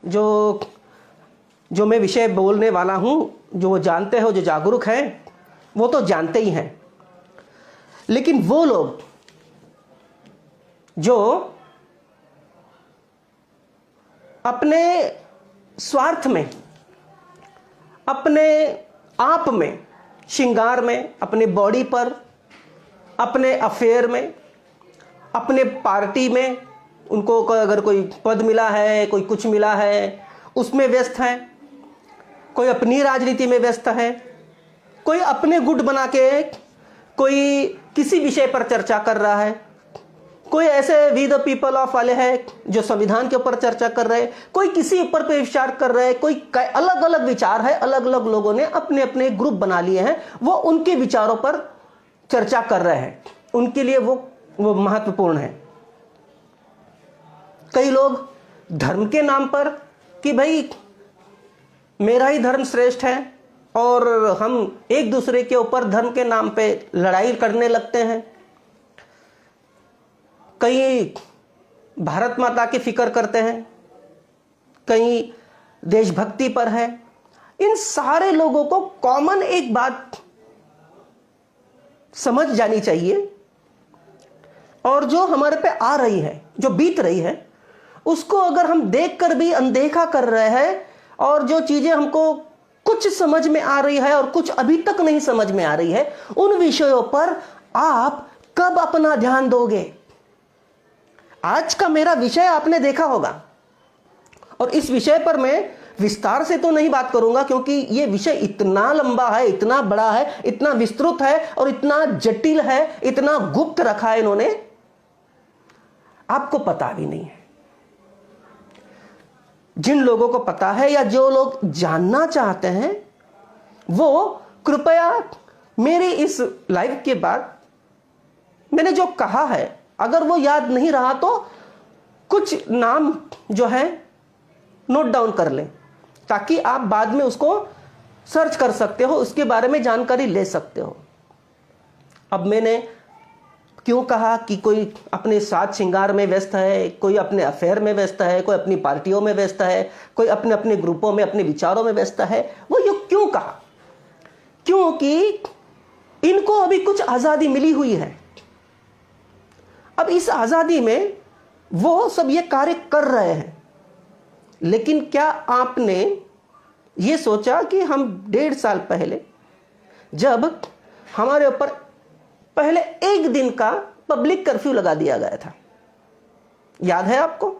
जो जो मैं विषय बोलने वाला हूं, जो वो जानते हो, जो जागरूक हैं वो तो जानते ही हैं, लेकिन वो लोग जो अपने स्वार्थ में, अपने आप में, श्रृंगार में, अपने बॉडी पर, अपने अफेयर में, अपने पार्टी में, उनको अगर कोई पद मिला है, कोई कुछ मिला है, उसमें व्यस्त है, कोई अपनी राजनीति में व्यस्त है, कोई अपने गुट बना के कोई किसी विषय पर चर्चा कर रहा है, कोई ऐसे वी द पीपल ऑफ वाले हैं जो संविधान के ऊपर चर्चा कर रहे हैं, कोई किसी ऊपर पे विचार कर रहे हैं, कोई अलग अलग विचार है, अलग अलग लोगों ने अपने अपने ग्रुप बना लिए हैं, वो उनके विचारों पर चर्चा कर रहे हैं, उनके लिए वो महत्वपूर्ण है। कई लोग धर्म के नाम पर कि भाई मेरा ही धर्म श्रेष्ठ है, और हम एक दूसरे के ऊपर धर्म के नाम पे लड़ाई करने लगते हैं। कई भारत माता की फिक्र करते हैं, कई देशभक्ति पर है। इन सारे लोगों को कॉमन एक बात समझ जानी चाहिए, और जो हमारे पे आ रही है, जो बीत रही है, उसको अगर हम देखकर भी अनदेखा कर रहे हैं, और जो चीजें हमको कुछ समझ में आ रही है और कुछ अभी तक नहीं समझ में आ रही है, उन विषयों पर आप कब अपना ध्यान दोगे? आज का मेरा विषय आपने देखा होगा, और इस विषय पर मैं विस्तार से तो नहीं बात करूंगा, क्योंकि यह विषय इतना लंबा है, इतना बड़ा है, इतना विस्तृत है, और इतना जटिल है, इतना गुप्त रखा है इन्होंने, आपको पता भी नहीं है। जिन लोगों को पता है या जो लोग जानना चाहते हैं, वो कृपया मेरी इस लाइव के बाद मैंने जो कहा है, अगर वो याद नहीं रहा तो कुछ नाम जो है नोट डाउन कर लें, ताकि आप बाद में उसको सर्च कर सकते हो, उसके बारे में जानकारी ले सकते हो। अब मैंने क्यों कहा कि कोई अपने साथ श्रृंगार में व्यस्त है, कोई अपने अफेयर में व्यस्त है, कोई अपनी पार्टियों में व्यस्त है, कोई अपने अपने ग्रुपों में, अपने विचारों में व्यस्त है, वो ये क्यों कहा? क्योंकि इनको अभी कुछ आजादी मिली हुई है। अब इस आजादी में वो सब ये कार्य कर रहे हैं, लेकिन क्या आपने ये सोचा कि हम 1.5 साल पहले, जब हमारे ऊपर पहले एक दिन का पब्लिक कर्फ्यू लगा दिया गया था, याद है आपको?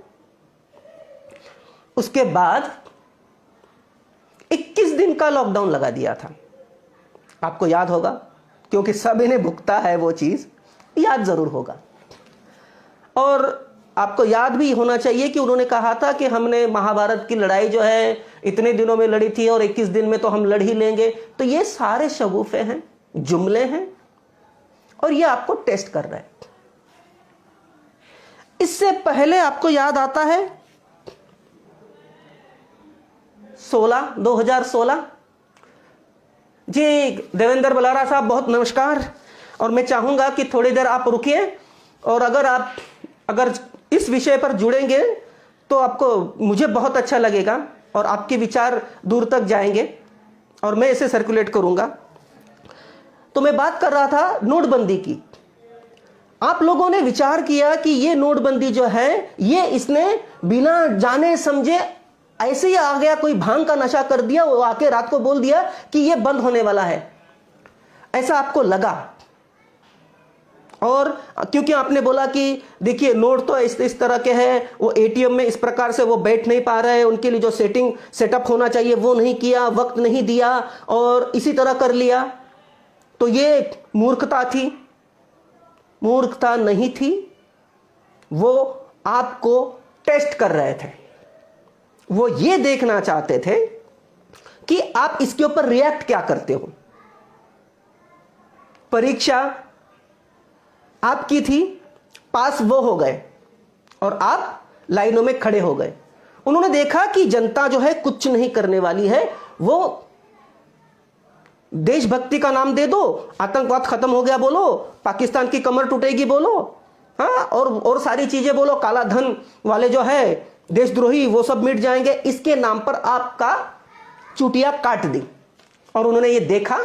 उसके बाद 21 दिन का लॉकडाउन लगा दिया था, आपको याद होगा, क्योंकि सब इन्हें भुगता है, वो चीज याद जरूर होगा। और आपको याद भी होना चाहिए कि उन्होंने कहा था कि हमने महाभारत की लड़ाई जो है इतने दिनों में लड़ी थी, और 21 दिन में तो हम लड़ ही लेंगे। तो ये सारे शगुफे हैं, जुमले हैं, और ये आपको टेस्ट कर रहा है। इससे पहले आपको याद आता है 2016 जी। देवेंद्र बलारा साहब, बहुत नमस्कार। और मैं चाहूंगा कि थोड़ी देर आप रुकिए, और अगर इस विषय पर जुड़ेंगे तो आपको, मुझे बहुत अच्छा लगेगा, और आपके विचार दूर तक जाएंगे, और मैं इसे सर्कुलेट करूंगा। तो मैं बात कर रहा था नोटबंदी की। आप लोगों ने विचार किया कि ये नोटबंदी जो है, ये इसने बिना जाने समझे ऐसे ही आ गया, कोई भांग का नशा कर दिया, वो आके रात को बोल दिया कि ये बंद होने वाला है, ऐसा आपको लगा। और क्योंकि आपने बोला कि देखिए नोट तो इस तरह के हैं, वो एटीएम में इस प्रकार से वो बैठ नहीं पा रहे हैं, उनके लिए जो सेटअप होना चाहिए वो नहीं किया, वक्त नहीं दिया, और इसी तरह कर लिया। तो ये मूर्खता थी? मूर्खता नहीं थी, वो आपको टेस्ट कर रहे थे। वो ये देखना चाहते थे कि आप इसके ऊपर रिएक्ट क्या करते हो। परीक्षा आपकी थी, पास वो हो गए, और आप लाइनों में खड़े हो गए। उन्होंने देखा कि जनता जो है कुछ नहीं करने वाली है, वो देशभक्ति का नाम दे दो, आतंकवाद खत्म हो गया बोलो, पाकिस्तान की कमर टूटेगी बोलो, हाँ, और सारी चीजें बोलो, काला धन वाले जो है देशद्रोही वो सब मिट जाएंगे, इसके नाम पर आपका चुटिया काट दी। और उन्होंने ये देखा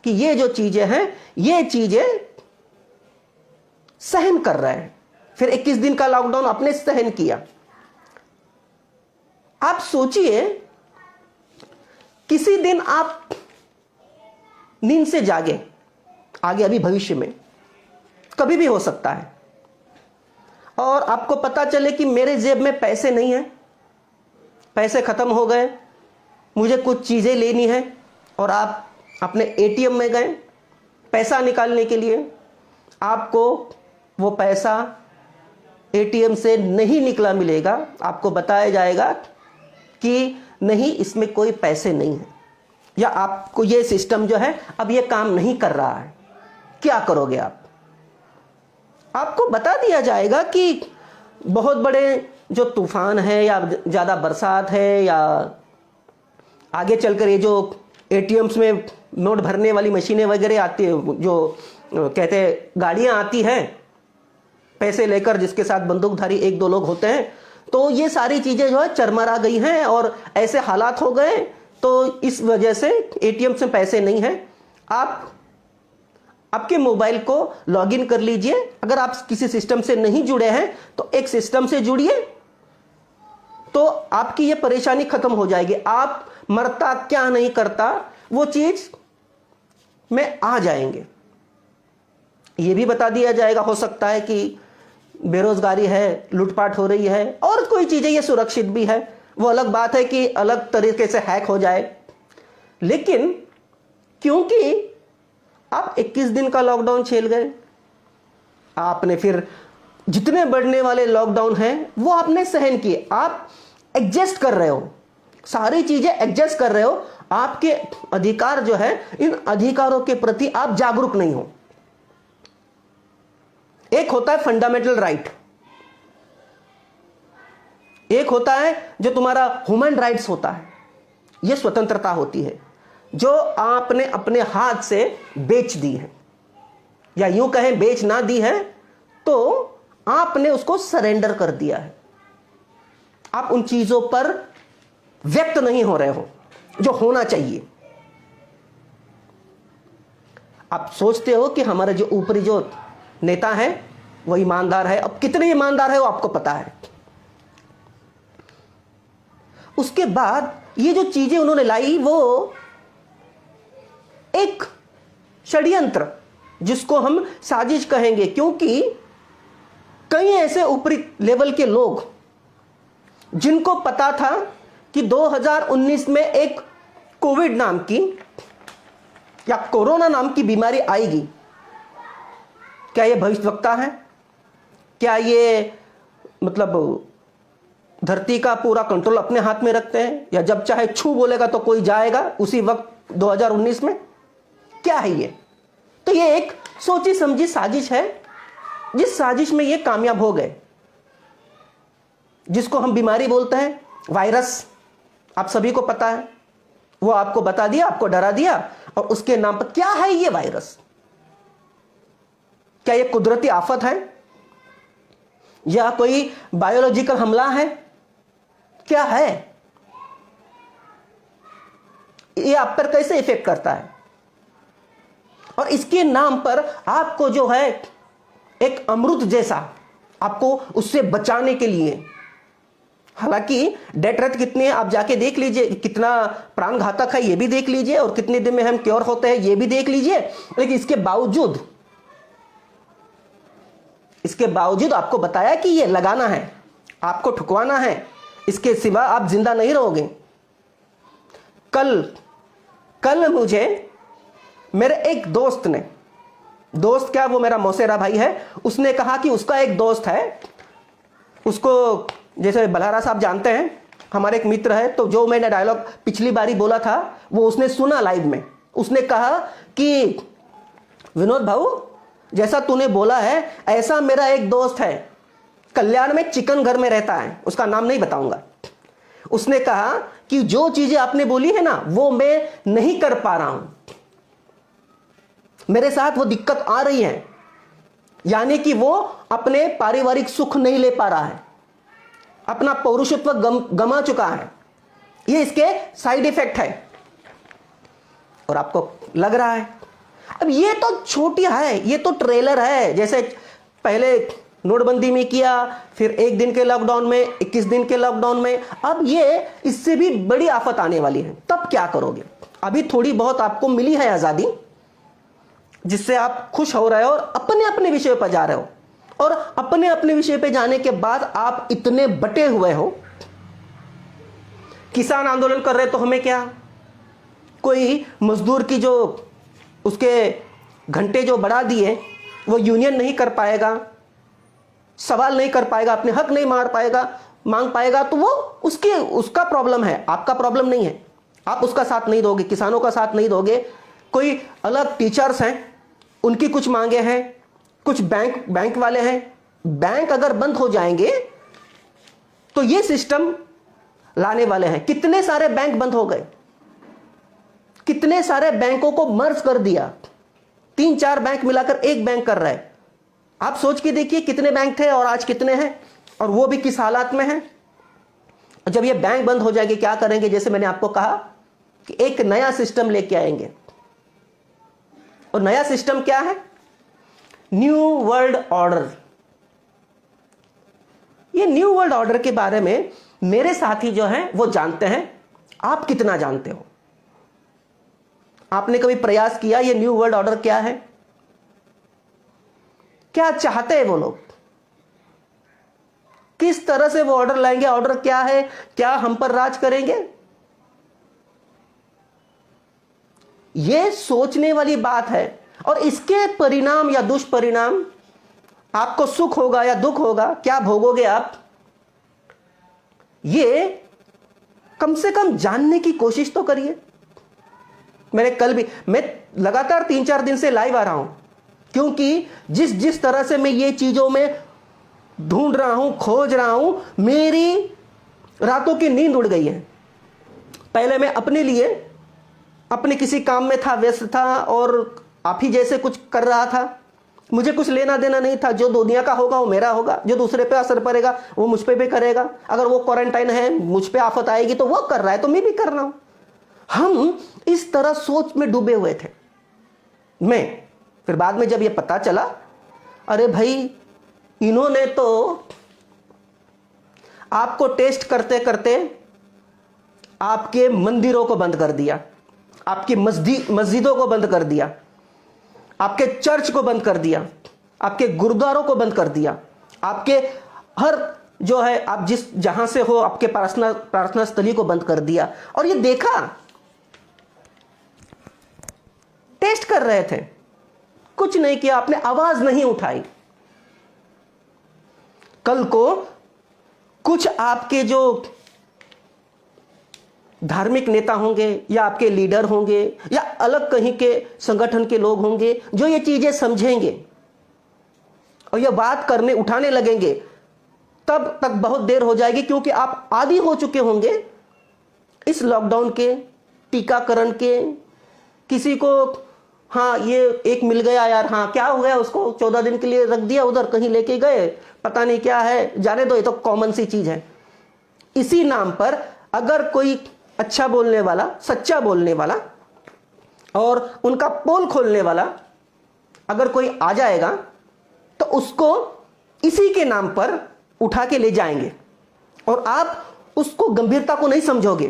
कि ये जो चीजें हैं, ये चीजें सहन कर रहे हैं। फिर 21 दिन का लॉकडाउन आपने सहन किया। आप सोचिए, किसी दिन आप नींद से जागे, आगे अभी भविष्य में कभी भी हो सकता है, और आपको पता चले कि मेरे जेब में पैसे नहीं है, पैसे खत्म हो गए, मुझे कुछ चीजें लेनी है, और आप अपने एटीएम में गए पैसा निकालने के लिए, आपको वो पैसा एटीएम से नहीं निकला मिलेगा। आपको बताया जाएगा कि नहीं, इसमें कोई पैसे नहीं है, या आपको ये सिस्टम जो है अब ये काम नहीं कर रहा है। क्या करोगे आप? आपको बता दिया जाएगा कि बहुत बड़े जो तूफान है, या ज़्यादा बरसात है, या आगे चलकर ये जो एटीएम्स में नोट भरने वाली मशीनें वगैरह आती है, जो कहते हैं गाड़ियाँ आती हैं पैसे लेकर, जिसके साथ बंदूकधारी 1-2 लोग होते हैं, तो ये सारी चीज़ें जो है चरमरा गई हैं और ऐसे हालात हो गए, तो इस वजह से एटीएम से पैसे नहीं हैं। आप आपके मोबाइल को लॉगिन कर लीजिए। अगर आप किसी सिस्टम से नहीं जुड़े हैं तो एक सिस्टम से जुड़िए, तो आपकी ये परेशानी खत्म हो जाएगी। आप मरता क्या नहीं करता वो चीज में आ जाएंगे। ये भी बता दिया जाएगा, हो सकता है कि बेरोजगारी है, लूटपाट हो रही है, और कोई चीजें ये सुरक्षित भी है, वो अलग बात है कि अलग तरीके से हैक हो जाए। लेकिन क्योंकि आप 21 दिन का लॉकडाउन झेल गए, आपने फिर जितने बढ़ने वाले लॉकडाउन हैं वो आपने सहन किए। आप एडजस्ट कर रहे हो, सारी चीजें एडजस्ट कर रहे हो। आपके अधिकार जो है, इन अधिकारों के प्रति आप जागरूक नहीं हो। एक होता है फंडामेंटल राइट, एक होता है जो तुम्हारा ह्यूमन राइट्स होता है, यह स्वतंत्रता होती है जो आपने अपने हाथ से बेच दी है, या यूं कहें बेच ना दी है तो आपने उसको सरेंडर कर दिया है। आप उन चीजों पर व्यक्त नहीं हो रहे हो जो होना चाहिए। आप सोचते हो कि हमारे जो ऊपरी जो नेता है वो ईमानदार है। अब कितने ईमानदार है वो आपको पता है। उसके बाद ये जो चीजें उन्होंने लाई वो एक षड्यंत्र, जिसको हम साजिश कहेंगे, क्योंकि कई ऐसे ऊपरी लेवल के लोग जिनको पता था कि 2019 में एक कोविड नाम की या कोरोना नाम की बीमारी आएगी। क्या ये भविष्यवक्ता है? क्या ये मतलब धरती का पूरा कंट्रोल अपने हाथ में रखते हैं, या जब चाहे छू बोलेगा तो कोई जाएगा उसी वक्त 2019 में? क्या है ये? तो ये एक सोची समझी साजिश है, जिस साजिश में ये कामयाब हो गए, जिसको हम बीमारी बोलते हैं, वायरस। आप सभी को पता है, वो आपको बता दिया, आपको डरा दिया, और उसके नाम पर क्या है ये वायरस? क्या ये कुदरती आफत है या कोई बायोलॉजिकल हमला है? क्या है ये? आप पर कैसे इफेक्ट करता है? और इसके नाम पर आपको जो है एक अमृत जैसा, आपको उससे बचाने के लिए, हालांकि डेथ रेट कितनी है आप जाके देख लीजिए, कितना प्राणघातक है ये भी देख लीजिए, और कितने दिन में हम क्योर होते हैं ये भी देख लीजिए। लेकिन इसके बावजूद आपको बताया कि ये लगाना है, आपको ठुकवाना है, इसके सिवा आप जिंदा नहीं रहोगे। कल मुझे मेरे एक दोस्त ने, दोस्त क्या, वो मेरा मौसेरा भाई है, उसने कहा कि उसका एक दोस्त है, उसको जैसे बल्हारा साहब जानते हैं, हमारे एक मित्र है, तो जो मैंने डायलॉग पिछली बारी बोला था वो उसने सुना लाइव में। उसने कहा कि विनोद भाऊ, जैसा तूने बोला है ऐसा मेरा एक दोस्त है, कल्याण में चिकन घर में रहता है, उसका नाम नहीं बताऊंगा। उसने कहा कि जो चीजें आपने बोली है ना वो मैं नहीं कर पा रहा हूं, मेरे साथ वो दिक्कत आ रही है, यानी कि वो अपने पारिवारिक सुख नहीं ले पा रहा है। अपना पौरुषत्व गमा चुका है। ये इसके साइड इफेक्ट है और आपको लग रहा है। अब ये तो छोटी है, ये तो ट्रेलर है। जैसे पहले नोटबंदी में किया, फिर 1 दिन के लॉकडाउन में, 21 दिन के लॉकडाउन में, अब ये इससे भी बड़ी आफत आने वाली है। तब क्या करोगे? अभी थोड़ी बहुत आपको मिली है आजादी, जिससे आप खुश हो रहे हो और अपने अपने विषय पर जा रहे हो, और अपने अपने विषय पे जाने के बाद आप इतने बटे हुए हो। किसान आंदोलन कर रहे तो हमें क्या, कोई मजदूर की जो उसके घंटे जो बढ़ा दिए वो यूनियन नहीं कर पाएगा, सवाल नहीं कर पाएगा, अपने हक नहीं मांग पाएगा, तो वो उसका प्रॉब्लम है, आपका प्रॉब्लम नहीं है। आप उसका साथ नहीं दोगे, किसानों का साथ नहीं दोगे। कोई अलग टीचर्स हैं, उनकी कुछ मांगे हैं, कुछ बैंक वाले हैं। बैंक अगर बंद हो जाएंगे तो ये सिस्टम लाने वाले हैं। कितने सारे बैंक बंद हो गए, कितने सारे बैंकों को मर्ज कर दिया, 3-4 बैंक मिलाकर एक बैंक कर रहा है। आप सोच के देखिए कितने बैंक थे और आज कितने हैं, और वो भी किस हालात में हैं। जब ये बैंक बंद हो जाएंगे क्या करेंगे? जैसे मैंने आपको कहा कि एक नया सिस्टम लेके आएंगे, और नया सिस्टम क्या है? New world order. ये न्यू वर्ल्ड ऑर्डर के बारे में मेरे साथी जो हैं वो जानते हैं। आप कितना जानते हो? आपने कभी प्रयास किया ये न्यू वर्ल्ड ऑर्डर क्या है? क्या चाहते हैं वो लोग? किस तरह से वो ऑर्डर लाएंगे? ऑर्डर क्या है? क्या हम पर राज करेंगे? ये सोचने वाली बात है। और इसके परिणाम या दुष्परिणाम, आपको सुख होगा या दुख होगा, क्या भोगोगे आप, ये कम से कम जानने की कोशिश तो करिए। मैं लगातार 3-4 दिन से लाइव आ रहा हूं, क्योंकि जिस तरह से मैं ये चीजों में ढूंढ रहा हूं, खोज रहा हूं, मेरी रातों की नींद उड़ गई है। पहले मैं अपने लिए अपने किसी काम में था, व्यस्त था, और आप ही जैसे कुछ कर रहा था। मुझे कुछ लेना देना नहीं था। जो दुनिया का होगा वो मेरा होगा, जो दूसरे पे असर पड़ेगा वो मुझ पे भी करेगा। अगर वो क्वारंटाइन है, मुझ पे आफत आएगी तो वो कर रहा है तो मैं भी कर रहा हूं। हम इस तरह सोच में डूबे हुए थे। फिर बाद में जब ये पता चला, अरे भाई इन्होंने तो आपको टेस्ट करते करते आपके मंदिरों को बंद कर दिया, आपकी मस्जिदों को बंद कर दिया, आपके चर्च को बंद कर दिया, आपके गुरुद्वारों को बंद कर दिया, आपके हर जो है आप जहां से हो आपके प्रार्थना स्थली को बंद कर दिया। और ये देखा, टेस्ट कर रहे थे, कुछ नहीं किया, आपने आवाज नहीं उठाई। कल को कुछ आपके जो धार्मिक नेता होंगे या आपके लीडर होंगे या अलग कहीं के संगठन के लोग होंगे जो ये चीजें समझेंगे और ये बात उठाने लगेंगे, तब तक बहुत देर हो जाएगी, क्योंकि आप आदी हो चुके होंगे इस लॉकडाउन के, टीकाकरण के। किसी को हाँ ये एक मिल गया यार, हाँ क्या हो गया, उसको 14 दिन के लिए रख दिया, उधर कहीं लेके गए, पता नहीं क्या है, जाने दो, ये तो कॉमन सी चीज है। इसी नाम पर अगर कोई अच्छा बोलने वाला, सच्चा बोलने वाला और उनका पोल खोलने वाला अगर कोई आ जाएगा तो उसको इसी के नाम पर उठा के ले जाएंगे, और आप उसको गंभीरता को नहीं समझोगे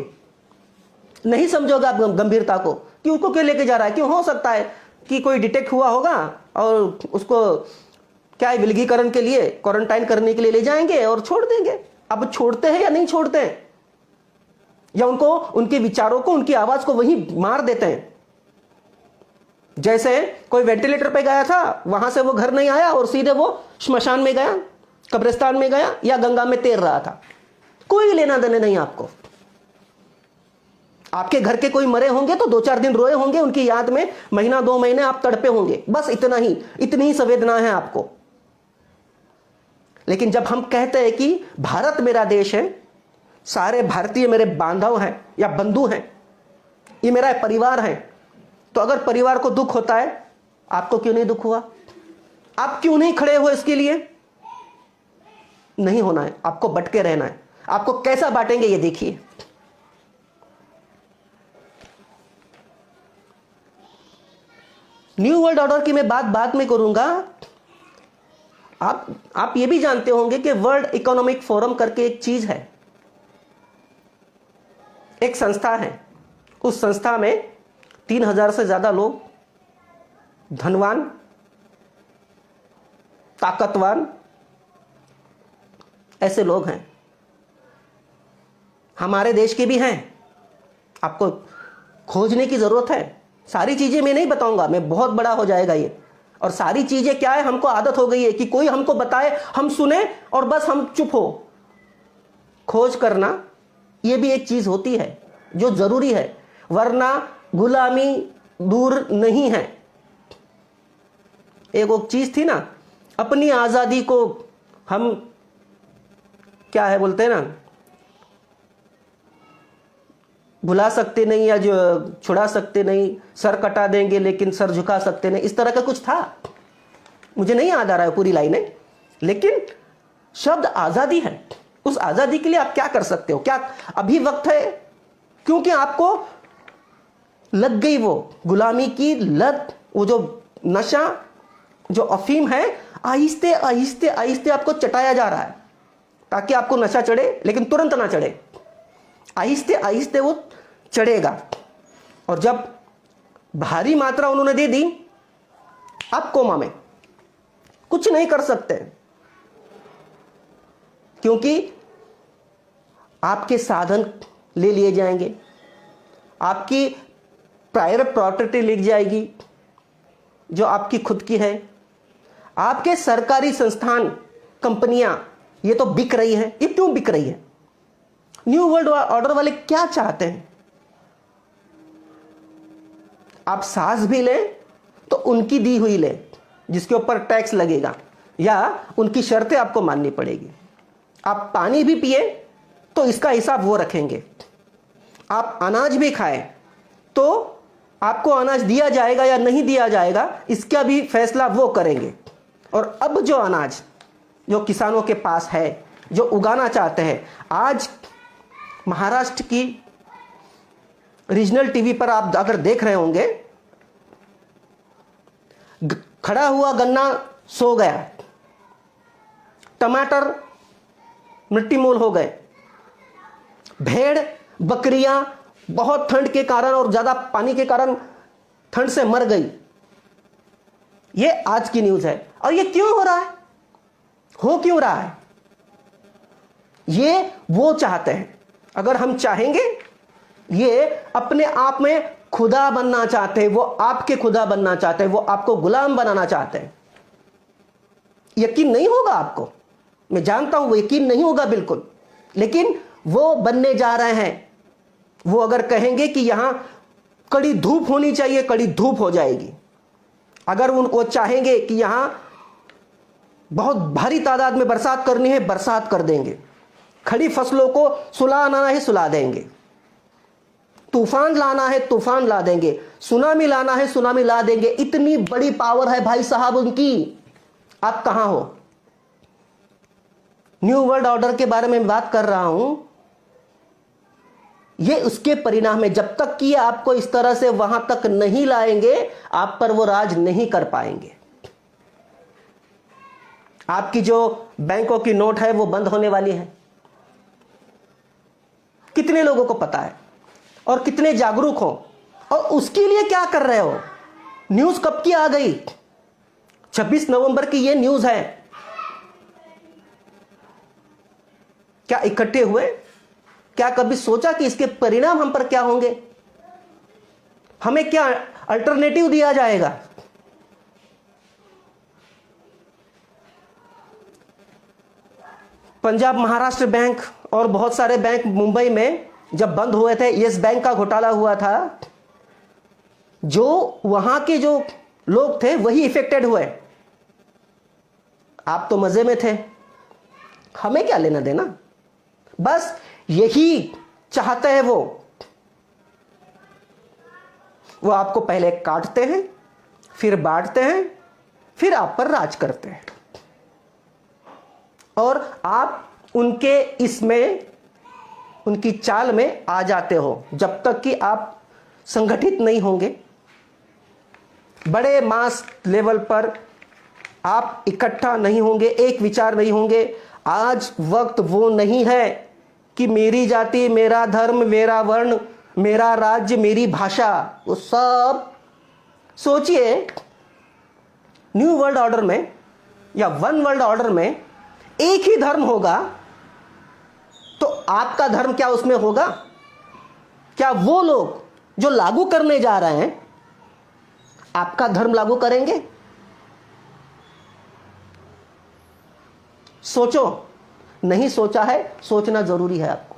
आप गंभीरता को कि उसको क्यों लेके जा रहा है। क्यों, हो सकता है कि कोई डिटेक्ट हुआ होगा और उसको क्या है, विलगीकरण के लिए, क्वारंटाइन करने के लिए ले जाएंगे और छोड़ देंगे। अब छोड़ते हैं या नहीं छोड़ते हैं, या उनको, उनके विचारों को, उनकी आवाज को वहीं मार देते हैं। जैसे कोई वेंटिलेटर पे गया था, वहां से वो घर नहीं आया और सीधे वो श्मशान में गया, कब्रिस्तान में गया या गंगा में तैर रहा था, कोई लेना देने नहीं आपको। आपके घर के कोई मरे होंगे तो 2-4 दिन रोए होंगे, उनकी याद में महीना 2 महीने आप तड़पे होंगे, बस इतनी ही संवेदना है आपको। लेकिन जब हम कहते हैं कि भारत मेरा देश है, सारे भारतीय मेरे बांधव हैं या बंधु हैं, ये मेरा परिवार है, तो अगर परिवार को दुख होता है, आपको क्यों नहीं दुख हुआ? आप क्यों नहीं खड़े हो इसके लिए? नहीं होना है, आपको बटके रहना है। आपको कैसा बांटेंगे ये देखिए। न्यू वर्ल्ड ऑर्डर की मैं बात बाद में करूंगा। आप ये भी जानते होंगे कि वर्ल्ड इकोनॉमिक फोरम करके एक चीज है, एक संस्था है। उस संस्था में 3000 से ज्यादा लोग, धनवान, ताकतवान, ऐसे लोग हैं। हमारे देश के भी हैं। आपको खोजने की जरूरत है। सारी चीजें मैं नहीं बताऊंगा, मैं बहुत बड़ा हो जाएगा ये। और सारी चीजें क्या है, हमको आदत हो गई है कि कोई हमको बताए, हम सुने और बस हम चुप हो। खोज करना ये भी एक चीज होती है जो जरूरी है, वरना गुलामी दूर नहीं है। एक वो चीज थी ना, अपनी आजादी को हम क्या है बोलते हैं ना, भुला सकते नहीं या जो छुड़ा सकते नहीं, सर कटा देंगे लेकिन सर झुका सकते नहीं, इस तरह का कुछ था। मुझे नहीं याद आ रहा है पूरी लाइनें, लेकिन शब्द आजादी है। उस आजादी के लिए आप क्या कर सकते हो? क्या अभी वक्त है? क्योंकि आपको लग गई वो गुलामी की लत, वो जो नशा, जो अफीम है, आहिस्ते आहिस्ते आहिस्ते आपको चटाया जा रहा है ताकि आपको नशा चढ़े, लेकिन तुरंत ना चढ़े। आहिस्ते आहिस्ते वो चढ़ेगा। और जब भारी मात्रा उन्होंने दे दी, आप कोमा में कुछ नहीं कर सकते, क्योंकि आपके साधन ले लिए जाएंगे, आपकी प्राइवेट प्रॉपर्टी लिख जाएगी जो आपकी खुद की है, आपके सरकारी संस्थान, कंपनियां, ये तो बिक रही है। ये क्यों बिक रही है? न्यू वर्ल्ड ऑर्डर वाले क्या चाहते हैं? आप सांस भी लें तो उनकी दी हुई लें, जिसके ऊपर टैक्स लगेगा, या उनकी शर्तें आपको माननी पड़ेगी। आप पानी भी पिए तो इसका हिसाब वो रखेंगे। आप अनाज भी खाएं तो आपको अनाज दिया जाएगा या नहीं दिया जाएगा, इसका भी फैसला वो करेंगे। और अब जो अनाज जो किसानों के पास है, जो उगाना चाहते हैं, आज महाराष्ट्र की रीजनल टीवी पर आप अगर देख रहे होंगे, खड़ा हुआ गन्ना सो गया, टमाटर मिट्टी मोल हो गए, भेड़ बकरियां बहुत ठंड के कारण और ज्यादा पानी के कारण ठंड से मर गई। ये आज की न्यूज है। और ये क्यों हो रहा है? हो क्यों रहा है? ये वो चाहते हैं। अगर हम चाहेंगे, ये अपने आप में खुदा बनना चाहते हैं, वो आपके खुदा बनना चाहते हैं, वो आपको गुलाम बनाना चाहते हैं। यकीन नहीं होगा आपको, मैं जानता हूं वो यकीन नहीं होगा बिल्कुल, लेकिन वो बनने जा रहे हैं। वो अगर कहेंगे कि यहां कड़ी धूप होनी चाहिए, कड़ी धूप हो जाएगी। अगर उनको चाहेंगे कि यहां बहुत भारी तादाद में बरसात करनी है, बरसात कर देंगे। खड़ी फसलों को सुलाना है, सुला देंगे। तूफान लाना है, तूफान ला देंगे। सुनामी लाना है, सुनामी ला देंगे। इतनी बड़ी पावर है भाई साहब उनकी। आप कहां हो? न्यू वर्ल्ड ऑर्डर के बारे में बात कर रहा हूं। ये उसके परिणाम है। जब तक कि आपको इस तरह से वहां तक नहीं लाएंगे, आप पर वो राज नहीं कर पाएंगे। आपकी जो बैंकों की नोट है वो बंद होने वाली है। कितने लोगों को पता है और कितने जागरूक हो? और उसके लिए क्या कर रहे हो? न्यूज कब की आ गई? 26 नवंबर की ये न्यूज है। क्या इकट्ठे हुए? क्या कभी सोचा कि इसके परिणाम हम पर क्या होंगे? हमें क्या अल्टरनेटिव दिया जाएगा? पंजाब महाराष्ट्र बैंक और बहुत सारे बैंक मुंबई में जब बंद हुए थे, यस बैंक का घोटाला हुआ था, जो वहां के जो लोग थे वही इफेक्टेड हुए। आप तो मजे में थे, हमें क्या लेना देना? बस यही चाहते हैं वो आपको पहले काटते हैं, फिर बांटते हैं, फिर आप पर राज करते हैं। और आप उनके इसमें उनकी चाल में आ जाते हो। जब तक कि आप संगठित नहीं होंगे, बड़े मास लेवल पर आप इकट्ठा नहीं होंगे, एक विचार नहीं होंगे। आज वक्त वो नहीं है कि मेरी जाति, मेरा धर्म, मेरा वर्ण, मेरा राज्य, मेरी भाषा, वो सब सोचिए। न्यू वर्ल्ड ऑर्डर में या वन वर्ल्ड ऑर्डर में एक ही धर्म होगा, तो आपका धर्म क्या उसमें होगा? क्या वो लोग जो लागू करने जा रहे हैं आपका धर्म लागू करेंगे? सोचो। नहीं सोचा है, सोचना जरूरी है आपको।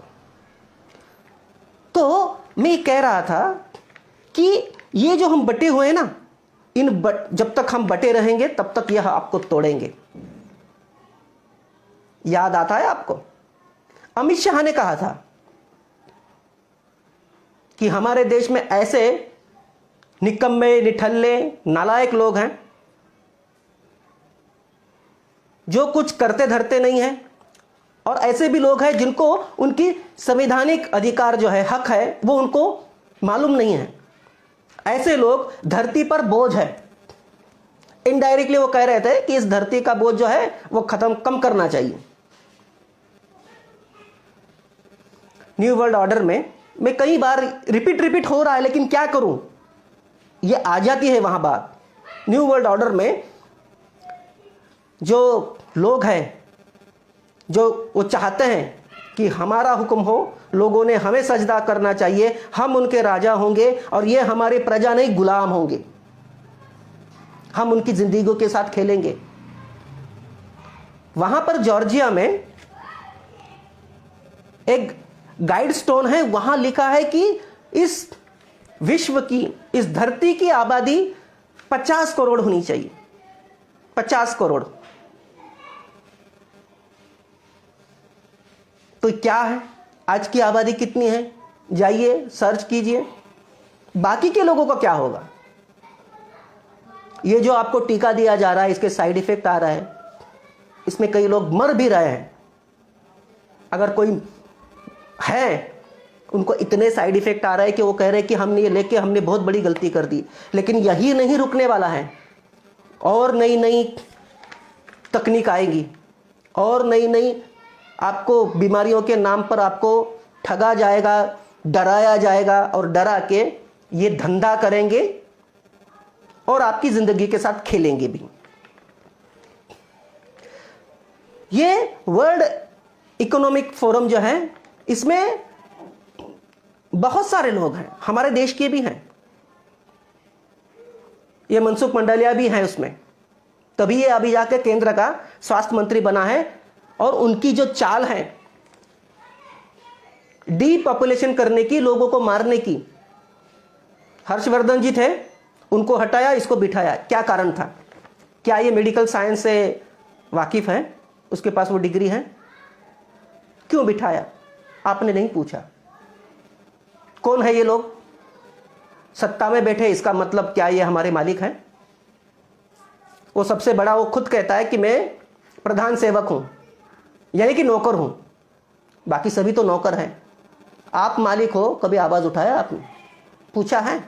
तो मैं कह रहा था कि ये जो हम बटे हुए हैं ना, जब तक हम बटे रहेंगे तब तक यह आपको तोड़ेंगे। याद आता है आपको, अमित शाह ने कहा था कि हमारे देश में ऐसे निकम्मे, निठल्ले, नालायक लोग हैं जो कुछ करते धरते नहीं हैं, और ऐसे भी लोग हैं जिनको उनकी संवैधानिक अधिकार जो है, हक है, वो उनको मालूम नहीं है। ऐसे लोग धरती पर बोझ है। इनडायरेक्टली वो कह रहे थे कि इस धरती का बोझ जो है वो कम करना चाहिए। न्यू वर्ल्ड ऑर्डर में मैं कई बार रिपीट हो रहा है, लेकिन क्या करूं, ये आ जाती है वहां बात। न्यू वर्ल्ड ऑर्डर में जो लोग हैं, जो वो चाहते हैं कि हमारा हुक्म हो, लोगों ने हमें सजदा करना चाहिए, हम उनके राजा होंगे और ये हमारे प्रजा नहीं गुलाम होंगे, हम उनकी जिंदगियों के साथ खेलेंगे। वहां पर जॉर्जिया में एक गाइड स्टोन है, वहां लिखा है कि इस विश्व की, इस धरती की आबादी 50 करोड़ होनी चाहिए। 50 करोड़। तो क्या है, आज की आबादी कितनी है? जाइए सर्च कीजिए। बाकी के लोगों का क्या होगा? ये जो आपको टीका दिया जा रहा है, इसके साइड इफेक्ट आ रहा है, इसमें कई लोग मर भी रहे हैं। अगर कोई है, उनको इतने साइड इफेक्ट आ रहा है कि वो कह रहे हैं कि हमने ये लेके हमने बहुत बड़ी गलती कर दी। लेकिन यही नहीं रुकने वाला है, और नई नई तकनीक आएगी, और नई नई आपको बीमारियों के नाम पर आपको ठगा जाएगा, डराया जाएगा, और डरा के ये धंधा करेंगे और आपकी जिंदगी के साथ खेलेंगे भी। ये वर्ल्ड इकोनॉमिक फोरम जो है, इसमें बहुत सारे लोग हैं, हमारे देश के भी हैं। ये मनसुख मंडालिया भी हैं उसमें, तभी ये अभी जाकर केंद्र का स्वास्थ्य मंत्री बना है। और उनकी जो चाल है डीपॉपुलेशन करने की, लोगों को मारने की, हर्षवर्धन जी थे, उनको हटाया, इसको बिठाया। क्या कारण था? क्या ये मेडिकल साइंस से वाकिफ है? उसके पास वो डिग्री है? क्यों बिठाया? आपने नहीं पूछा। कौन है ये लोग? सत्ता में बैठे, इसका मतलब क्या ये हमारे मालिक हैं? वो सबसे बड़ा, वो खुद कहता है कि मैं प्रधान सेवक हूं, यानी कि नौकर हूं। बाकी सभी तो नौकर हैं। आप मालिक हो, कभी आवाज उठाया आपने? पूछा है?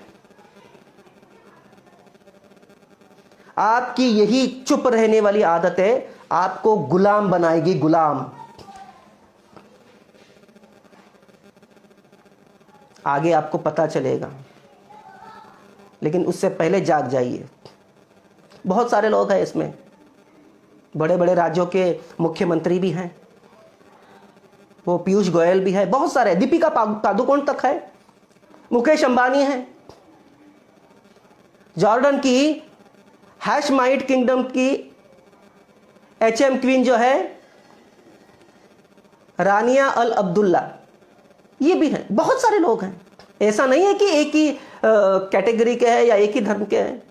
आपकी यही चुप रहने वाली आदतें आपको गुलाम बनाएगी, गुलाम। आगे आपको पता चलेगा, लेकिन उससे पहले जाग जाइए। बहुत सारे लोग हैं इसमें, बड़े बड़े राज्यों के मुख्यमंत्री भी हैं, वो पीयूष गोयल भी है, बहुत सारे, दीपिका पादुकोण तक है, मुकेश अंबानी है, जॉर्डन की हैशमाइट किंगडम की एचएम क्वीन जो है रानिया अल अब्दुल्ला, ये भी हैं। बहुत सारे लोग हैं। ऐसा नहीं है कि एक ही कैटेगरी के हैं या एक ही धर्म के हैं।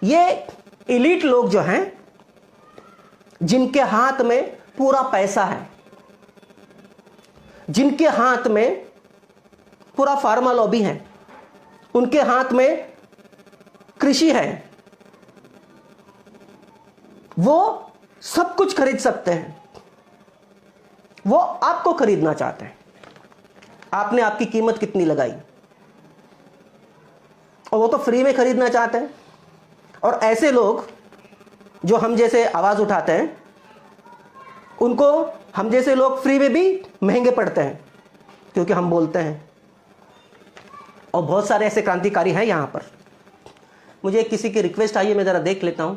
ये एलीट लोग जो हैं, जिनके हाथ में पूरा पैसा है, जिनके हाथ में पूरा फार्मा लॉबी है, उनके हाथ में कृषि है, वो सब कुछ खरीद सकते हैं। वो आपको खरीदना चाहते हैं। आपने आपकी कीमत कितनी लगाई, और वो तो फ्री में खरीदना चाहते हैं। और ऐसे लोग जो हम जैसे आवाज उठाते हैं, उनको हम जैसे लोग फ्री में भी महंगे पड़ते हैं, क्योंकि हम बोलते हैं। और बहुत सारे ऐसे क्रांतिकारी हैं यहां पर। मुझे किसी की रिक्वेस्ट आई है, मैं जरा देख लेता हूं।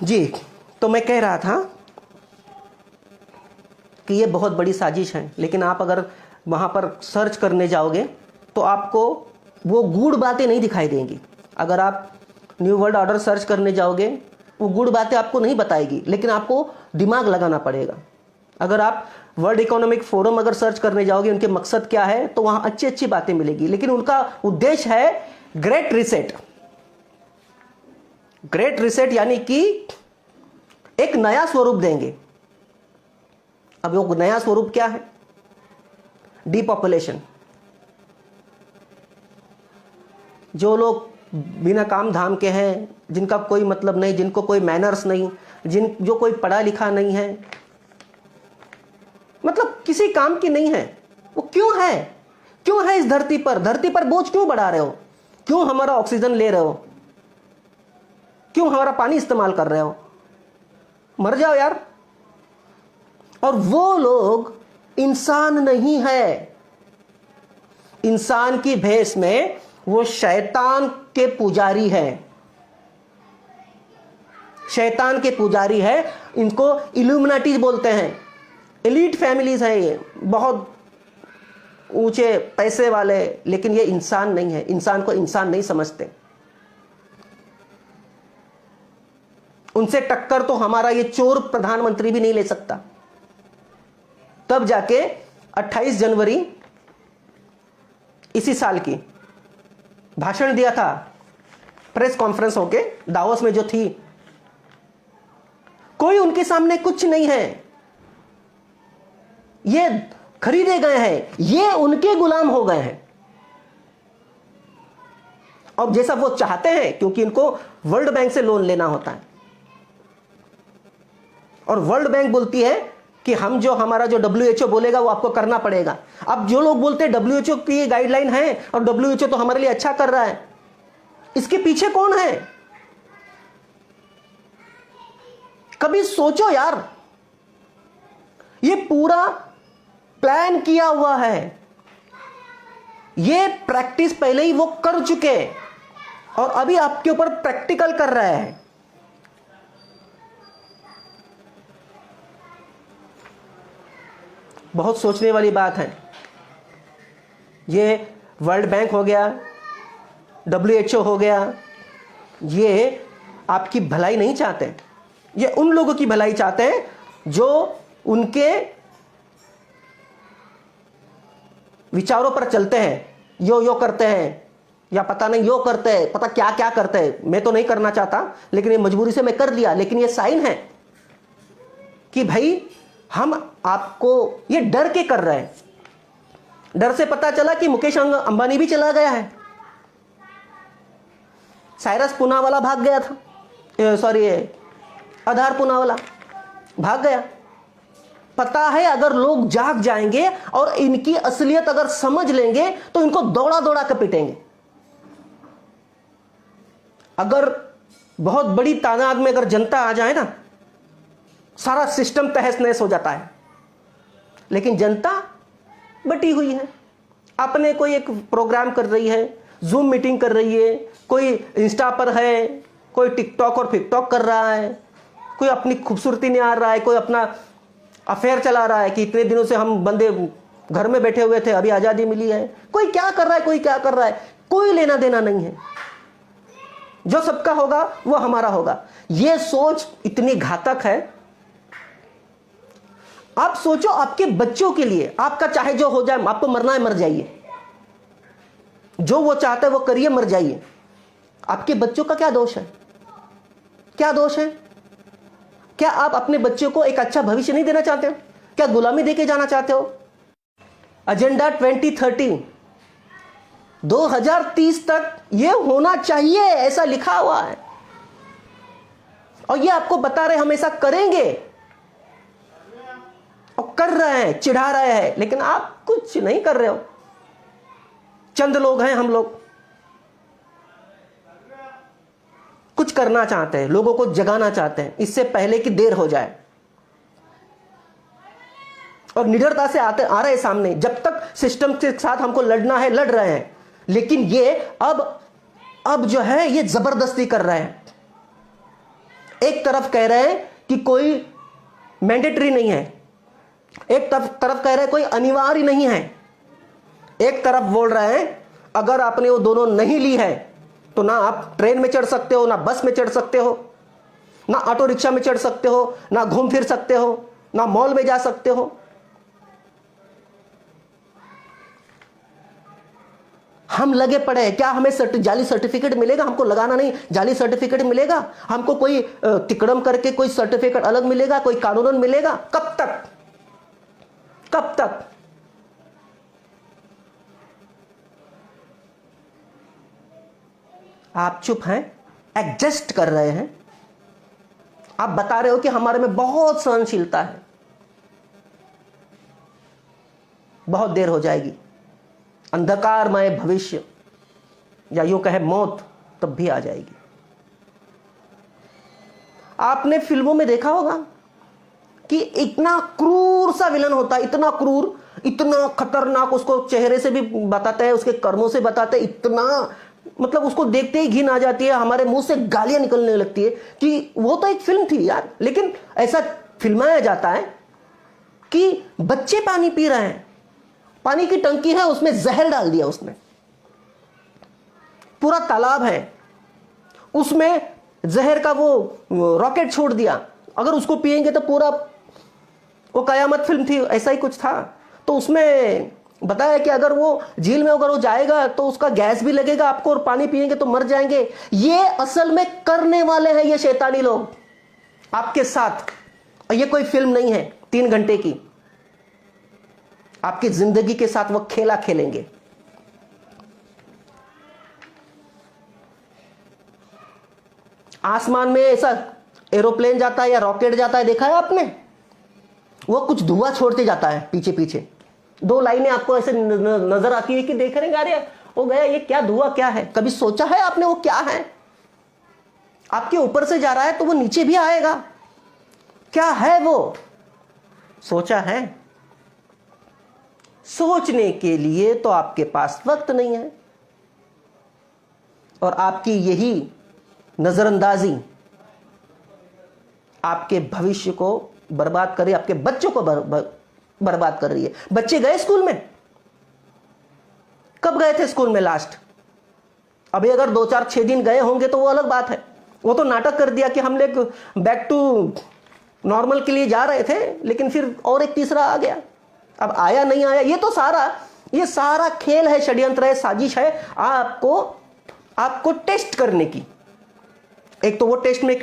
जी, तो मैं कह रहा था कि ये बहुत बड़ी साजिश है, लेकिन आप अगर वहां पर सर्च करने जाओगे तो आपको वो गूढ़ बातें नहीं दिखाई देंगी। अगर आप न्यू वर्ल्ड ऑर्डर सर्च करने जाओगे, वो गूढ़ बातें आपको नहीं बताएगी, लेकिन आपको दिमाग लगाना पड़ेगा। अगर आप वर्ल्ड इकोनॉमिक फोरम अगर सर्च करने जाओगे, उनके मकसद क्या है, तो वहां अच्छी अच्छी बातें मिलेगी, लेकिन उनका उद्देश्य है ग्रेट रिसेट। ग्रेट रिसेट यानी कि एक नया स्वरूप देंगे। अब वो नया स्वरूप क्या है? डीपॉपुलेशन। जो लोग बिना काम धाम के हैं, जिनका कोई मतलब नहीं, जिनको कोई मैनर्स नहीं, जो कोई पढ़ा लिखा नहीं है, मतलब किसी काम की नहीं है, वो क्यों है? क्यों है इस धरती पर? धरती पर बोझ क्यों बढ़ा रहे हो? क्यों हमारा ऑक्सीजन ले रहे हो? क्यों हमारा पानी इस्तेमाल कर रहे हो? मर जाओ यार। और वो लोग इंसान नहीं है। इंसान की भेष में वो शैतान के पुजारी है। शैतान के पुजारी है। इनको इल्यूमिनाटी बोलते हैं। एलीट फैमिलीज है ये, बहुत ऊंचे पैसे वाले, लेकिन ये इंसान नहीं है। इंसान को इंसान नहीं समझते। उनसे टक्कर तो हमारा ये चोर प्रधानमंत्री भी नहीं ले सकता। तब जाके 28 जनवरी इसी साल की भाषण दिया था, प्रेस कॉन्फ्रेंस होके दावोस में जो थी। कोई उनके सामने कुछ नहीं है। ये खरीदे गए हैं, ये उनके गुलाम हो गए हैं। अब जैसा वो चाहते हैं, क्योंकि इनको वर्ल्ड बैंक से लोन लेना होता है, और वर्ल्ड बैंक बोलती है कि हम जो हमारा जो WHO बोलेगा वो आपको करना पड़ेगा। अब जो लोग बोलते हैं WHO की गाइडलाइन है और WHO तो हमारे लिए अच्छा कर रहा है, इसके पीछे कौन है? कभी सोचो यार, ये पूरा प्लान किया हुआ है। ये प्रैक्टिस पहले ही वो कर चुके और अभी आपके ऊपर प्रैक्टिकल कर रहे हैं। बहुत सोचने वाली बात है। ये वर्ल्ड बैंक हो गया, WHO हो गया, ये आपकी भलाई नहीं चाहते। ये उन लोगों की भलाई चाहते हैं जो उनके विचारों पर चलते हैं, यो करते हैं, या पता नहीं यो करते हैं, पता क्या क्या करते हैं। मैं तो नहीं करना चाहता, लेकिन ये मजबूरी से मैं कर लिया। लेकिन ये साइन है कि भाई हम आपको ये डर के कर रहे हैं। डर से पता चला कि मुकेश अंबानी भी चला गया है। साइरस पूनावाला भाग गया था, सॉरी आधार पूनावाला भाग गया। पता है अगर लोग जाग जाएंगे और इनकी असलियत अगर समझ लेंगे तो इनको दौड़ा दौड़ा कर पीटेंगे। अगर बहुत बड़ी तादाद में अगर जनता आ जाए ना, सारा सिस्टम तहस नहस हो जाता है। लेकिन जनता बटी हुई है, अपने कोई एक प्रोग्राम कर रही है, जूम मीटिंग कर रही है, कोई इंस्टा पर है, कोई टिकटॉक और फिकटॉक कर रहा है, कोई अपनी खूबसूरती निहार रहा है, कोई अपना अफेयर चला रहा है कि इतने दिनों से हम बंदे घर में बैठे हुए थे, अभी आजादी मिली है। कोई क्या कर रहा है, कोई क्या कर रहा है, कोई लेना देना नहीं है। जो सबका होगा वो हमारा होगा। यह सोच इतनी घातक है। आप सोचो आपके बच्चों के लिए, आपका चाहे जो हो जाए, आपको मरना है मर जाइए, जो वो चाहता है वो करिए, मर जाइए। आपके बच्चों का क्या दोष है? क्या दोष है? क्या आप अपने बच्चों को एक अच्छा भविष्य नहीं देना चाहते हो? क्या गुलामी देके जाना चाहते हो? एजेंडा 2030 2030 तक यह होना चाहिए, ऐसा लिखा हुआ है। और ये आपको बता रहे हमेशा करेंगे और कर रहे हैं, चिढ़ा रहे हैं, लेकिन आप कुछ नहीं कर रहे हो। चंद लोग हैं हम लोग, कुछ करना चाहते हैं, लोगों को जगाना चाहते हैं इससे पहले कि देर हो जाए, और निडरता से आ रहे सामने। जब तक सिस्टम के साथ हमको लड़ना है लड़ रहे हैं, लेकिन ये अब जो है ये जबरदस्ती कर रहे हैं। एक तरफ कह रहे हैं कि कोई मैंडेटरी नहीं है, एक तरफ कह रहे हैं कोई अनिवार्य नहीं है, एक तरफ बोल रहे हैं अगर आपने वो दोनों नहीं ली है तो ना आप ट्रेन में चढ़ सकते हो, ना बस में चढ़ सकते हो, ना ऑटो रिक्शा में चढ़ सकते हो, ना घूम फिर सकते हो, ना मॉल में जा सकते हो। हम लगे पड़े हैं। क्या हमें जाली सर्टिफिकेट मिलेगा? हमको लगाना नहीं, जाली सर्टिफिकेट मिलेगा। हमको कोई तिकड़म करके कोई सर्टिफिकेट अलग मिलेगा, कोई कानूनन मिलेगा? कब तक? कब तक? आप चुप हैं, एडजस्ट कर रहे हैं। आप बता रहे हो कि हमारे में बहुत सहनशीलता है। बहुत देर हो जाएगी, अंधकारमय भविष्य या यूं कहे मौत तब भी आ जाएगी। आपने फिल्मों में देखा होगा कि इतना क्रूर सा विलन होता है, इतना क्रूर, इतना खतरनाक, उसको चेहरे से भी बताते हैं, उसके कर्मों से बताते हैं, इतना मतलब उसको देखते ही घिन आ जाती है, हमारे मुंह से गालियां निकलने लगती है कि वो तो एक फिल्म थी यार। लेकिन ऐसा फिल्माया जाता है कि बच्चे पानी पी रहे हैं, पानी की टंकी है, उसमें जहर डाल दिया उसने, पूरा तालाब है, उसमें जहर का वो रॉकेट छोड़ दिया, अगर उसको पिएंगे तो पूरा, वो कयामत फिल्म थी, ऐसा ही कुछ था। तो उसमें बताया कि अगर वो झील में अगर वो जाएगा तो उसका गैस भी लगेगा आपको, और पानी पिएंगे तो मर जाएंगे। ये असल में करने वाले हैं ये शैतानी लोग आपके साथ। और ये कोई फिल्म नहीं है 3 घंटे की, आपकी जिंदगी के साथ वो खेला खेलेंगे। आसमान में ऐसा एरोप्लेन जाता है या रॉकेट जाता है, देखा है आपने? वो कुछ धुआं छोड़ते जाता है पीछे पीछे, 2 लाइनें आपको ऐसे नजर आती है कि देख रहे हैं, अरे वो गया, ये क्या धुआं क्या है? कभी सोचा है आपने वो क्या है? आपके ऊपर से जा रहा है तो वो नीचे भी आएगा, क्या है वो? सोचा है? सोचने के लिए तो आपके पास वक्त नहीं है, और आपकी यही नजरअंदाजी आपके भविष्य को बर्बाद कर रही है, आपके बच्चों को बर्बाद कर रही है। बच्चे गए स्कूल में? कब गए थे स्कूल में लास्ट? अभी अगर 2-4-6 दिन गए होंगे तो वो अलग बात है। वो तो नाटक कर दिया कि हम लोग बैक टू नॉर्मल के लिए जा रहे थे, लेकिन फिर और एक तीसरा आ गया। अब आया नहीं आया, ये सारा खेल है, षड्यंत्र है, साजिश है आपको टेस्ट करने की। एक तो वो टेस्ट में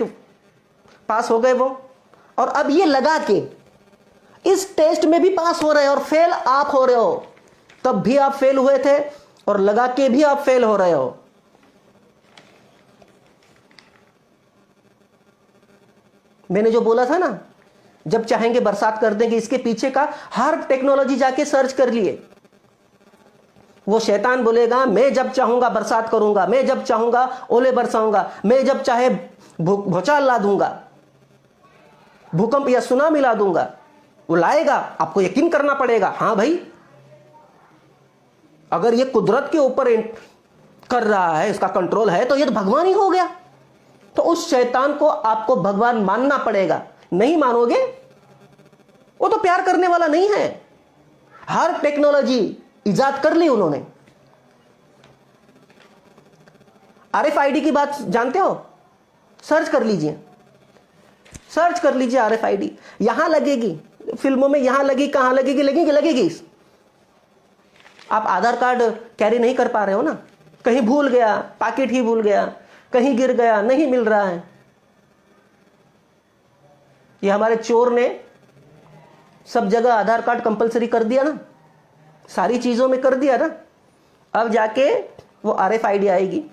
पास हो गए वो, और अब ये लगा के इस टेस्ट में भी पास हो रहे हो और फेल आप हो रहे हो। तब भी आप फेल हुए थे और लगा के भी आप फेल हो रहे हो। मैंने जो बोला था ना, जब चाहेंगे बरसात कर देंगे, इसके पीछे का हर टेक्नोलॉजी जाके सर्च कर लिए। वो शैतान बोलेगा मैं जब चाहूंगा बरसात करूंगा, मैं जब चाहूंगा ओले बरसाऊंगा, मैं जब चाहे भूचाल ला दूंगा, भूकंप या सुनामी ला दूंगा। वो लाएगा, आपको यकीन करना पड़ेगा, हां भाई अगर ये कुदरत के ऊपर कर रहा है, इसका कंट्रोल है, तो ये तो भगवान ही हो गया। तो उस शैतान को आपको भगवान मानना पड़ेगा। नहीं मानोगे, वो तो प्यार करने वाला नहीं है। हर टेक्नोलॉजी इजाद कर ली उन्होंने। RFID की बात जानते हो? सर्च कर लीजिए, सर्च कर लीजिए RFID। यहां लगेगी, फिल्मों में यहां लगी, कहां लगेगी? लगेगी। आप आधार कार्ड कैरी नहीं कर पा रहे हो ना, कहीं भूल गया, पैकेट ही भूल गया, कहीं गिर गया, नहीं मिल रहा है। ये हमारे चोर ने सब जगह आधार कार्ड कंपलसरी कर दिया ना, सारी चीजों में कर दिया ना। अब जाके वो RFID आएगी,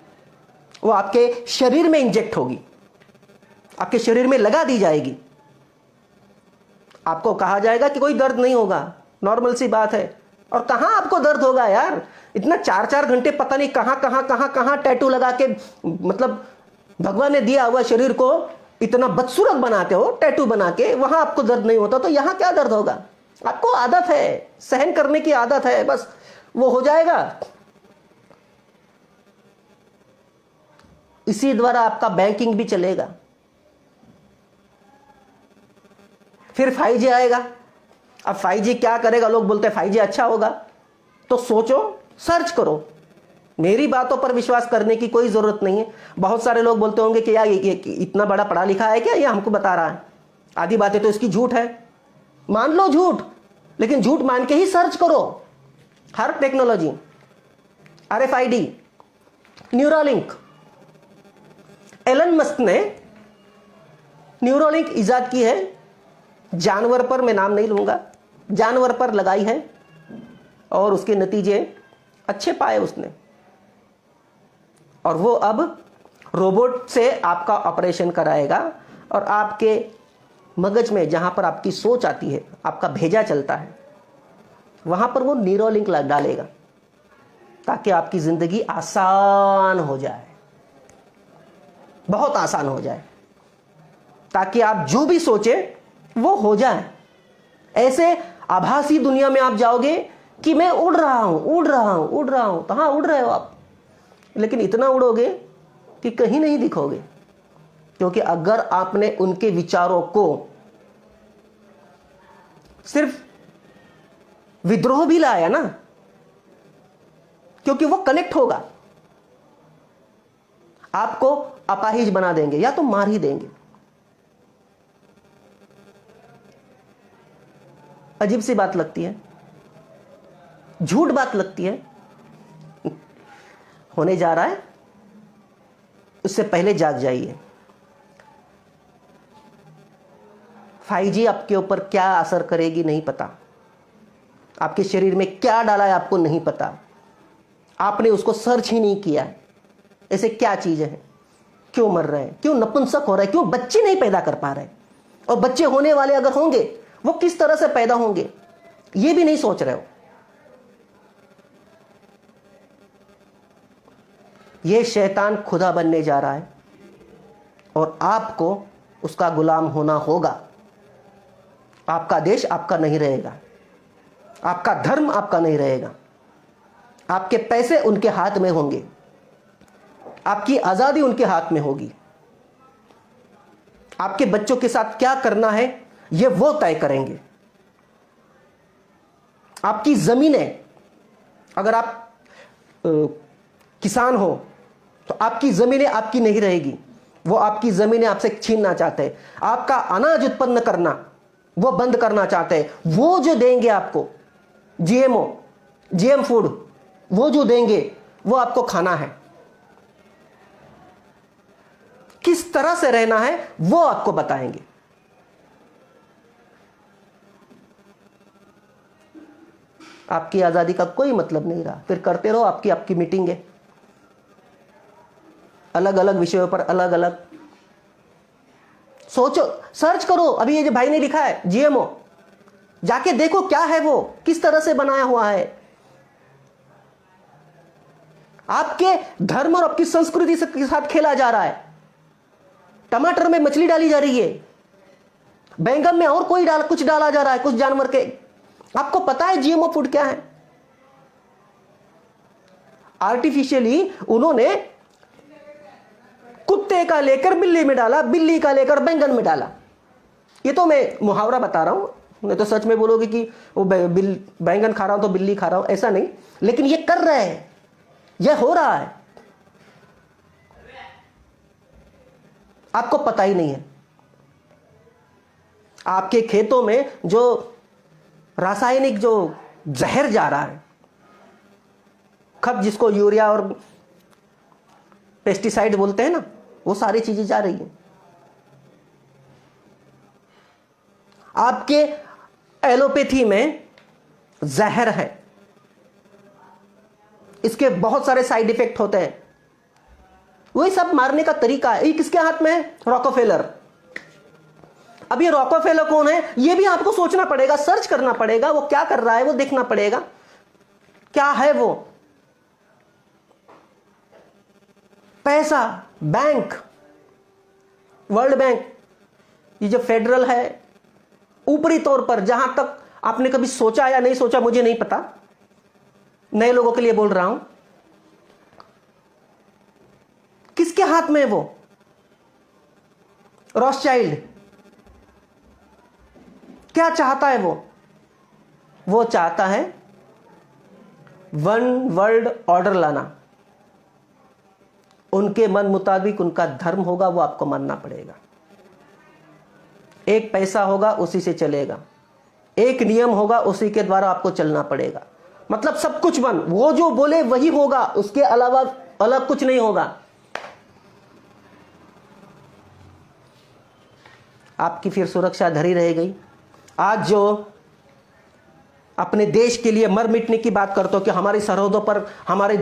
वो आपके शरीर में इंजेक्ट होगी, आपके शरीर में लगा दी जाएगी। आपको कहा जाएगा कि कोई दर्द नहीं होगा, नॉर्मल सी बात है। और कहां आपको दर्द होगा यार, इतना 4-4 घंटे पता नहीं कहां कहां कहां कहां टैटू लगा के, मतलब भगवान ने दिया हुआ शरीर को इतना बदसूरत बनाते हो टैटू बना के, वहां आपको दर्द नहीं होता तो यहां क्या दर्द होगा? आपको आदत है, सहन करने की आदत है, बस वो हो जाएगा। इसी द्वारा आपका बैंकिंग भी चलेगा। फिर 5G आएगा। अब 5G क्या करेगा? लोग बोलते हैं 5G अच्छा होगा, तो सोचो, सर्च करो। मेरी बातों पर विश्वास करने की कोई जरूरत नहीं है। बहुत सारे लोग बोलते होंगे कि यार ये इतना बड़ा पढ़ा लिखा है क्या, ये हमको बता रहा है, आधी बातें तो इसकी झूठ है। मान लो झूठ, लेकिन झूठ मान के ही सर्च करो। हर technology, RFID, Neuralink, Elon Musk ने न्यूरोलिंक इजाद की है, जानवर पर, मैं नाम नहीं लूंगा, जानवर पर लगाई है और उसके नतीजे अच्छे पाए उसने। और वो अब रोबोट से आपका ऑपरेशन कराएगा और आपके मगज में जहां पर आपकी सोच आती है, आपका भेजा चलता है, वहां पर वो न्यूरोलिंक डालेगा ताकि आपकी जिंदगी आसान हो जाए, बहुत आसान हो जाए, ताकि आप जो भी सोचे वो हो जाए। ऐसे आभासी दुनिया में आप जाओगे कि मैं उड़ रहा हूं, उड़ रहा हूं, उड़ रहा हूं। तो हाँ, उड़ रहे हो आप, लेकिन इतना उड़ोगे कि कहीं नहीं दिखोगे। क्योंकि अगर आपने उनके विचारों को सिर्फ विद्रोह भी लाया ना, क्योंकि वो कनेक्ट होगा, आपको अपाहिज बना देंगे या तो मार ही देंगे। अजीब सी बात लगती है, झूठ बात लगती है। होने जा रहा है, उससे पहले जाग जाइए। 5G आपके ऊपर क्या असर करेगी नहीं पता, आपके शरीर में क्या डाला है आपको नहीं पता, आपने उसको सर्च ही नहीं किया। ऐसे क्या चीजें हैं, क्यों मर रहे हैं, क्यों नपुंसक हो रहे हैं, क्यों बच्चे नहीं पैदा कर पा रहे, और बच्चे होने वाले अगर होंगे वो किस तरह से पैदा होंगे, ये भी नहीं सोच रहे हो। ये शैतान खुदा बनने जा रहा है और आपको उसका गुलाम होना होगा। आपका देश आपका नहीं रहेगा, आपका धर्म आपका नहीं रहेगा, आपके पैसे उनके हाथ में होंगे, आपकी आजादी उनके हाथ में होगी। आपके बच्चों के साथ क्या करना है ये वो तय करेंगे। आपकी जमीनें, अगर आप किसान हो तो आपकी जमीनें आपकी नहीं रहेगी, वो आपकी जमीनें आपसे छीनना चाहते हैं। आपका अनाज उत्पन्न करना वो बंद करना चाहते हैं। वो जो देंगे आपको GM फूड, वो जो देंगे वो आपको खाना है। किस तरह से रहना है वो आपको बताएंगे। आपकी आजादी का कोई मतलब नहीं रहा, फिर करते रहो आपकी मीटिंगें, अलग अलग विषयों पर अलग अलग। सोचो, सर्च करो। अभी ये जो भाई ने लिखा है GMO, जाके देखो क्या है वो, किस तरह से बनाया हुआ है। आपके धर्म और आपकी संस्कृति के साथ खेला जा रहा है। टमाटर में मछली डाली जा रही है, बैंगन में और कुछ डाला जा रहा है, कुछ जानवर के। आपको पता है GMO फूड क्या है? आर्टिफिशियली उन्होंने कुत्ते का लेकर बिल्ली में डाला, बिल्ली का लेकर बैंगन में डाला। ये तो मैं मुहावरा बता रहा हूं, नहीं तो सच में बोलोगे कि वो बैंगन खा रहा हूं तो बिल्ली खा रहा हूं, ऐसा नहीं। लेकिन ये कर रहे हैं, ये हो रहा है, आपको पता ही नहीं है। आपके खेतों में जो रासायनिक जो जहर जा रहा है, खत जिसको यूरिया और पेस्टिसाइड बोलते हैं ना, वो सारी चीजें जा रही हैं। आपके एलोपैथी में जहर है, इसके बहुत सारे साइड इफेक्ट होते हैं। वही सब मारने का तरीका है। ये किसके हाथ में है? रॉकफेलर, अब ये रॉकफेलर कौन है, ये भी आपको सोचना पड़ेगा, सर्च करना पड़ेगा, वो क्या कर रहा है, वो देखना पड़ेगा क्या है वो। पैसा, बैंक, वर्ल्ड बैंक, ये जो फेडरल है, ऊपरी तौर पर जहां तक आपने कभी सोचा या नहीं सोचा मुझे नहीं पता, नए लोगों के लिए बोल रहा हूं, किसके हाथ में है वो? रॉथशाइल्ड। क्या चाहता है वो चाहता है वन वर्ल्ड ऑर्डर लाना। उनके मन मुताबिक उनका धर्म होगा, वो आपको मानना पड़ेगा। एक पैसा होगा, उसी से चलेगा, एक नियम होगा, उसी के द्वारा आपको चलना पड़ेगा। मतलब सब कुछ वो जो बोले वही होगा, उसके अलावा अलग कुछ नहीं होगा। आपकी फिर सुरक्षा धरी रह गई। आज जो अपने देश के लिए मर मिटने की बात करते हो कि हमारी सरहदों पर हमारे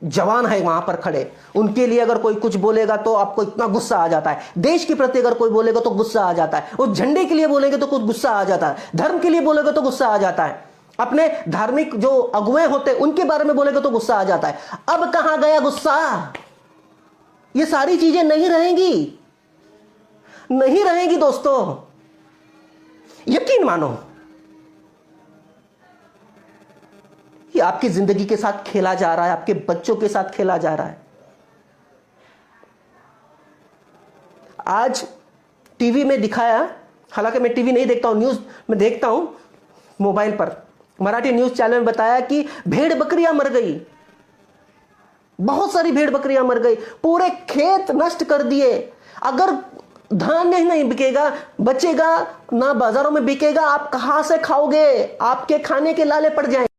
जवान है वहां पर खड़े, उनके लिए अगर कोई कुछ बोलेगा तो आपको इतना गुस्सा आ जाता है। देश के प्रति अगर कोई बोलेगा तो गुस्सा आ जाता है। उस झंडे के लिए बोलेंगे तो कुछ गुस्सा आ जाता है। धर्म के लिए बोलेगा तो गुस्सा आ जाता है। अपने धार्मिक जो अगुए होते उनके बारे में बोलेगा तो गुस्सा आ जाता है। अब कहां गया गुस्सा? ये सारी चीजें नहीं रहेंगी, नहीं रहेंगी दोस्तों, यकीन मानो। ये आपकी जिंदगी के साथ खेला जा रहा है, आपके बच्चों के साथ खेला जा रहा है। आज टीवी में दिखाया, हालांकि मैं टीवी नहीं देखता हूं, न्यूज में देखता हूं मोबाइल पर, मराठी न्यूज चैनल में बताया कि भेड़ बकरियां मर गई, बहुत सारी भेड़ बकरियां मर गई, पूरे खेत नष्ट कर दिए। अगर धान्य नहीं बिकेगा, बचेगा ना, बाजारों में बिकेगा, आप कहां से खाओगे? आपके खाने के लाले पड़ जाएंगे।